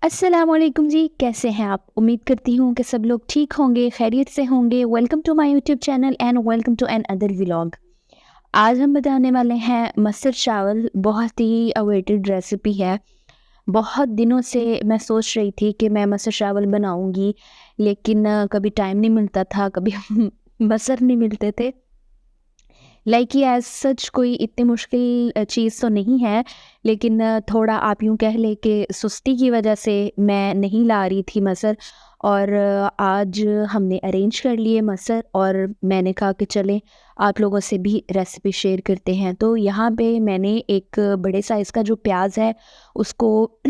अस्सलामुअलैकुम जी, कैसे हैं आप? उम्मीद करती हूँ कि सब लोग ठीक होंगे, खैरियत से होंगे। Welcome to my YouTube channel and welcome to another vlog. आज हम बनाने वाले हैं मस्टर्ड चावल। बहुत ही अवेटेड रेसिपी है। बहुत दिनों से मैं सोच रही थी कि मैं मस्टर्ड चावल बनाऊँगी, लेकिन कभी टाइम नहीं मिलता था, कभी मसर नहीं मिलते थे। लाइक ये एज़ सच कोई इतनी मुश्किल चीज़ तो नहीं है, लेकिन थोड़ा आप यूँ कह लें कि सुस्ती की वजह से मैं नहीं ला रही थी मसर। और आज हमने अरेंज कर लिए मसर और मैंने कहा कि चलें आप लोगों से भी रेसिपी शेयर करते हैं। तो यहाँ पे मैंने एक बड़े साइज़ का जो प्याज़ है उसको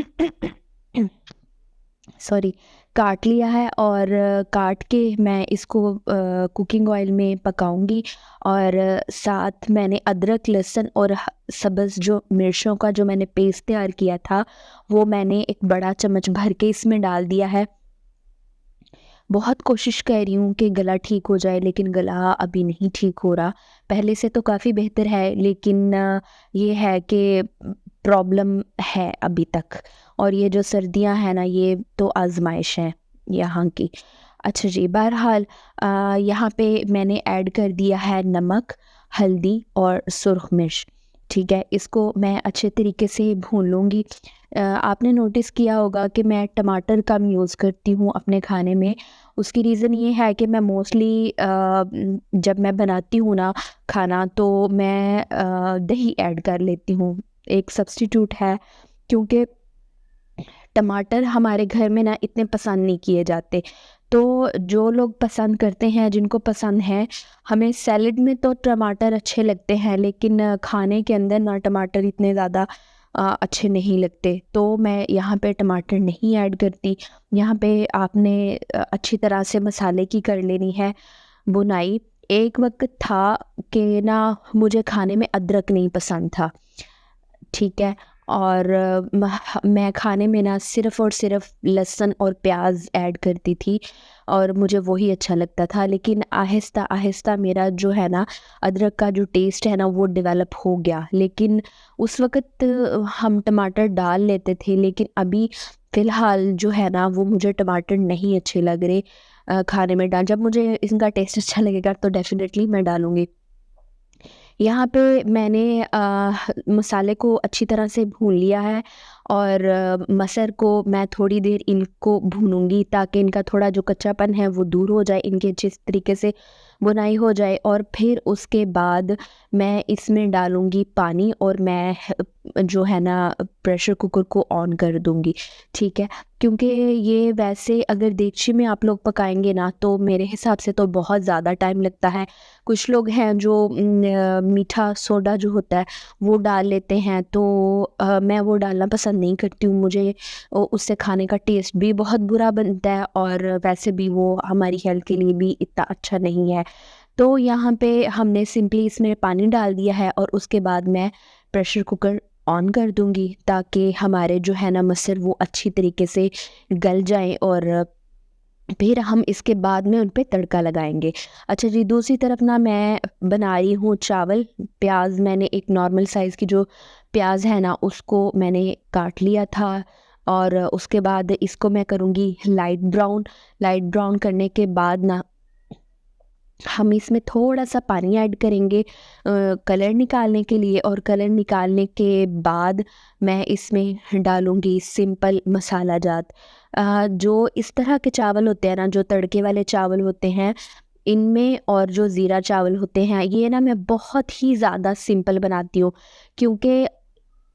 सॉरी काट लिया है और काट के मैं इसको कुकिंग ऑयल में पकाऊंगी। और साथ मैंने अदरक लहसुन और सब्ज़ जो मिर्चों का जो मैंने पेस्ट तैयार किया था वो मैंने एक बड़ा चम्मच भर के इसमें डाल दिया है। बहुत कोशिश कर रही हूँ कि गला ठीक हो जाए, लेकिन गला अभी नहीं ठीक हो रहा। पहले से तो काफ़ी बेहतर है, लेकिन ये है कि प्रॉब्लम है अभी तक। और ये जो सर्दियाँ हैं ना, ये तो आज़माइश है यहाँ की। अच्छा जी, बहरहाल यहाँ पे मैंने ऐड कर दिया है नमक, हल्दी और सुरख मिर्च। ठीक है, इसको मैं अच्छे तरीके से भून लूँगी। आपने नोटिस किया होगा कि मैं टमाटर कम यूज़ करती हूँ अपने खाने में। उसकी रीज़न ये है कि मैं मोस्टली जब मैं बनाती हूँ ना खाना, तो मैं दही ऐड कर लेती हूँ। एक सब्स्टिट्यूट है, क्योंकि टमाटर हमारे घर में ना इतने पसंद नहीं किए जाते। तो जो लोग पसंद करते हैं, जिनको पसंद है, हमें सैलेड में तो टमाटर अच्छे लगते हैं, लेकिन खाने के अंदर ना टमाटर इतने ज़्यादा अच्छे नहीं लगते। तो मैं यहाँ पे टमाटर नहीं ऐड करती। यहाँ पे आपने अच्छी तरह से मसाले की कर लेनी है बुनाई। एक वक़्त था कि ना मुझे खाने में अदरक नहीं पसंद था, ठीक है? और मैं खाने में ना सिर्फ़ और सिर्फ़ लहसुन और प्याज़ ऐड करती थी और मुझे वही अच्छा लगता था। लेकिन आहिस्ता-आहिस्ता मेरा जो है ना अदरक का जो टेस्ट है ना वो डेवलप हो गया। लेकिन उस वक़्त हम टमाटर डाल लेते थे, लेकिन अभी फ़िलहाल जो है ना वो मुझे टमाटर नहीं अच्छे लग रहे खाने में डाल। जब मुझे इनका टेस्ट अच्छा लगेगा तो डेफ़िनेटली मैं डालूँगी। यहाँ पे मैंने मसाले को अच्छी तरह से भून लिया है और मसर को मैं थोड़ी देर इनको भूनूंगी ताकि इनका थोड़ा जो कच्चापन है वो दूर हो जाए, इनके अच्छे तरीके से बुनाई हो जाए। और फिर उसके बाद मैं इसमें डालूंगी पानी और मैं जो है ना प्रेशर कुकर को ऑन कर दूंगी। ठीक है, क्योंकि ये वैसे अगर देगची में आप लोग पकाएंगे ना तो मेरे हिसाब से तो बहुत ज़्यादा टाइम लगता है। कुछ लोग हैं जो मीठा सोडा जो होता है वो डाल लेते हैं, तो मैं वो डालना पसंद नहीं करती हूँ। मुझे उससे खाने का टेस्ट भी बहुत बुरा बनता है और वैसे भी वो हमारी हेल्थ के लिए भी इतना अच्छा नहीं है। तो यहाँ पे हमने सिंपली इसमें पानी डाल दिया है और उसके बाद मैं प्रेशर कुकर ऑन कर दूँगी ताकि हमारे जो है ना मसर वो अच्छी तरीके से गल जाएँ और फिर हम इसके बाद में उन पे तड़का लगाएँगे। अच्छा जी, दूसरी तरफ ना मैं बना रही हूँ चावल। प्याज़ मैंने एक नॉर्मल साइज़ की जो प्याज़ है ना उसको मैंने काट लिया था और उसके बाद इसको मैं करूँगी लाइट ब्राउन। लाइट ब्राउन करने के बाद ना हम इसमें थोड़ा-सा पानी ऐड करेंगे कलर निकालने के लिए। और कलर निकालने के बाद मैं इसमें डालूँगी सिंपल मसाला जात। जो इस तरह के चावल होते हैं ना, जो तड़के वाले चावल होते हैं, इनमें और जो ज़ीरा चावल होते हैं, ये ना मैं बहुत ही ज़्यादा सिंपल बनाती हूँ, क्योंकि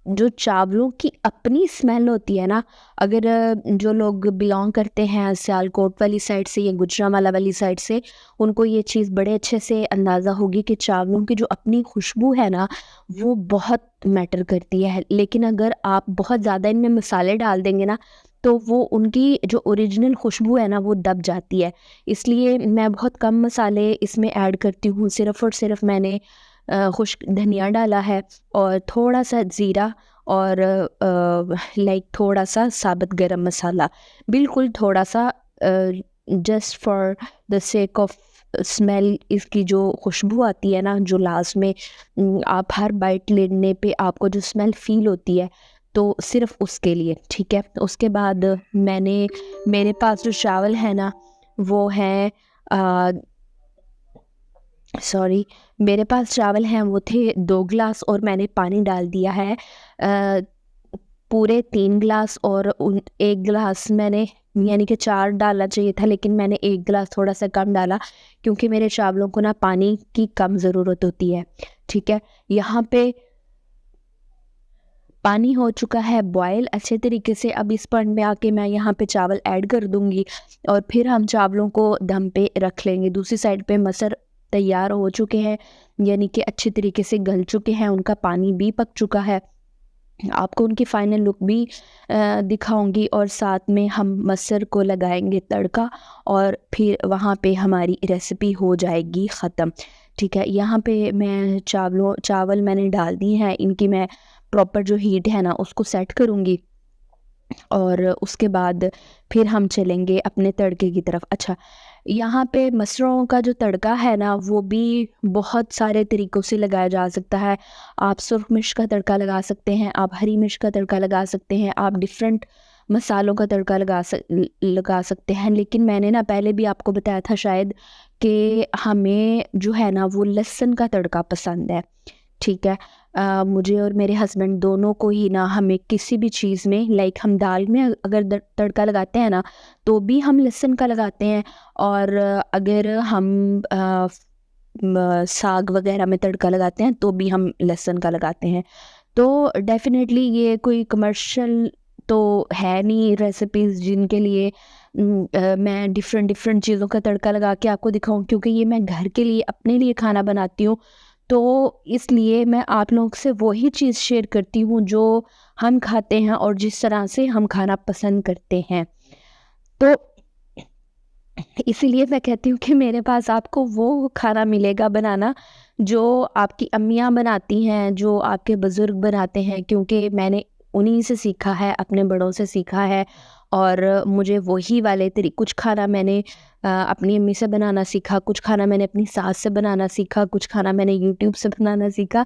जो चावलों की अपनी स्मेल होती है ना, अगर जो लोग बिलॉन्ग करते हैं सियालकोट वाली साइड से या गुजरांवाला वाली साइड से, उनको ये चीज़ बड़े अच्छे से अंदाज़ा होगी कि चावलों की जो अपनी खुशबू है ना वो बहुत मैटर करती है। लेकिन अगर आप बहुत ज़्यादा इनमें मसाले डाल देंगे ना तो वो उनकी जो ओरिजिनल खुशबू है ना वो दब जाती है। इसलिए मैं बहुत कम मसाले इसमें ऐड करती हूँ। सिर्फ़ और सिर्फ मैंने खुश्क धनिया डाला है और थोड़ा-सा ज़ीरा और लाइक थोड़ा-सा साबुत गरम मसाला, बिल्कुल थोड़ा-सा just for the sake of smell. इसकी जो खुशबू आती है ना, जो लास्ट में आप हर बाइट लेने पे आपको जो स्मेल फ़ील होती है, तो सिर्फ़ उसके लिए, ठीक है। उसके बाद मेरे पास जो चावल है ना वो है सॉरी, मेरे पास चावल हैं वो थे 2 ग्लास और मैंने पानी डाल दिया है पूरे 3 ग्लास, और 1 ग्लास मैंने, यानी कि 4 डालना चाहिए था, लेकिन मैंने 1 ग्लास थोड़ा-सा कम डाला क्योंकि मेरे चावलों को ना पानी की कम ज़रूरत होती है, ठीक है। यहाँ पे पानी हो चुका है बॉयल अच्छे तरीके से। अब इस पॉइंट में आके मैं यहाँ पे चावल ऐड कर दूँगी और फिर हम चावलों को दम पे रख लेंगे। दूसरी साइड पे मसर तैयार हो चुके हैं, यानी कि अच्छे तरीके से गल चुके हैं, उनका पानी भी पक चुका है। आपको उनकी फ़ाइनल लुक भी दिखाऊँगी, और साथ में हम मसर को लगाएँगे तड़का और फिर वहाँ पे हमारी रेसिपी हो जाएगी ख़त्म, ठीक है। यहाँ पे मैं चावल मैंने डाल दिए हैं, इनकी मैं प्रॉपर जो हीट है ना उसको सेट करूँगी और उसके बाद फिर हम चलेंगे अपने तड़के की तरफ। अच्छा, यहाँ पे मसरों का जो तड़का है ना वो भी बहुत सारे तरीक़ों से लगाया जा सकता है। आप सुर्ख मिर्च का तड़का लगा सकते हैं, आप हरी मिर्च का तड़का लगा सकते हैं, आप डिफरेंट मसालों का तड़का लगा सकते हैं। लेकिन मैंने ना पहले भी आपको बताया था शायद कि हमें जो है ना वो लहसुन का तड़का पसंद है, ठीक है। मुझे और मेरे हस्बैंड दोनों को ही ना, हमें किसी भी चीज़ में, लाइक हम दाल में अगर तड़का लगाते हैं ना तो भी हम लहसुन का लगाते हैं, और अगर हम साग वगैरह में तड़का लगाते हैं तो भी हम लहसुन का लगाते हैं। तो डेफ़िनेटली ये कोई कमर्शियल तो है नहीं रेसिपीज़ जिनके लिए मैं डिफ़रेंट डिफ़रेंट चीज़ों का तड़का लगा के आपको दिखाऊँ, क्योंकि ये मैं घर के लिए, अपने लिए खाना बनाती हूँ। तो इसलिए मैं आप लोगों से वही चीज़ शेयर करती हूँ जो हम खाते हैं और जिस तरह से हम खाना पसंद करते हैं। तो इसीलिए मैं कहती हूँ कि मेरे पास आपको वो खाना मिलेगा बनाना जो आपकी अम्मियाँ बनाती हैं, जो आपके बुज़ुर्ग बनाते हैं, क्योंकि मैंने उन्हीं से सीखा है, अपने बड़ों से सीखा है। और मुझे वही वाले कुछ खाना मैंने अपनी अम्मी से बनाना सीखा, कुछ खाना मैंने अपनी सास से बनाना सीखा, कुछ खाना मैंने यूट्यूब से बनाना सीखा।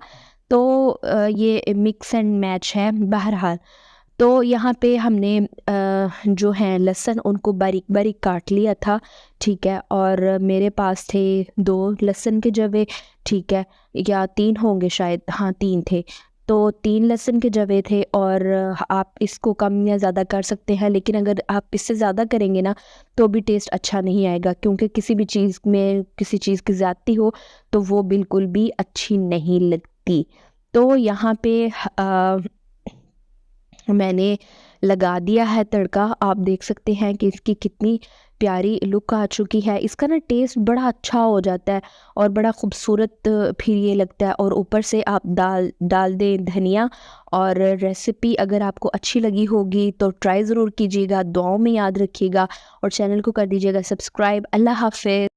तो ये मिक्स एंड मैच है बहरहाल। तो यहाँ पे हमने जो है लहसुन उनको बारीक-बारीक काट लिया था, ठीक है। और मेरे पास थे 2 लहसुन के जवे, ठीक है, या 3 होंगे शायद, हाँ 3 थे। तो 3 लहसुन के जवे थे, और आप इसको कम या ज़्यादा कर सकते हैं, लेकिन अगर आप इससे ज़्यादा करेंगे ना तो भी टेस्ट अच्छा नहीं आएगा, क्योंकि किसी भी चीज़ में किसी चीज़ की ज़्यादती हो तो वो बिल्कुल भी अच्छी नहीं लगती। तो यहाँ पे मैंने लगा दिया है तड़का। आप देख सकते हैं कि इसकी कितनी प्यारी लुक आ चुकी है। इसका ना टेस्ट बड़ा अच्छा हो जाता है और बड़ा ख़ूबसूरत फिर ये लगता है, और ऊपर से आप डाल दें धनिया। और रेसिपी अगर आपको अच्छी लगी होगी तो ट्राई ज़रूर कीजिएगा, दुआओं में याद रखिएगा और चैनल को कर दीजिएगा सब्सक्राइब। अल्लाह हाफ़िज़।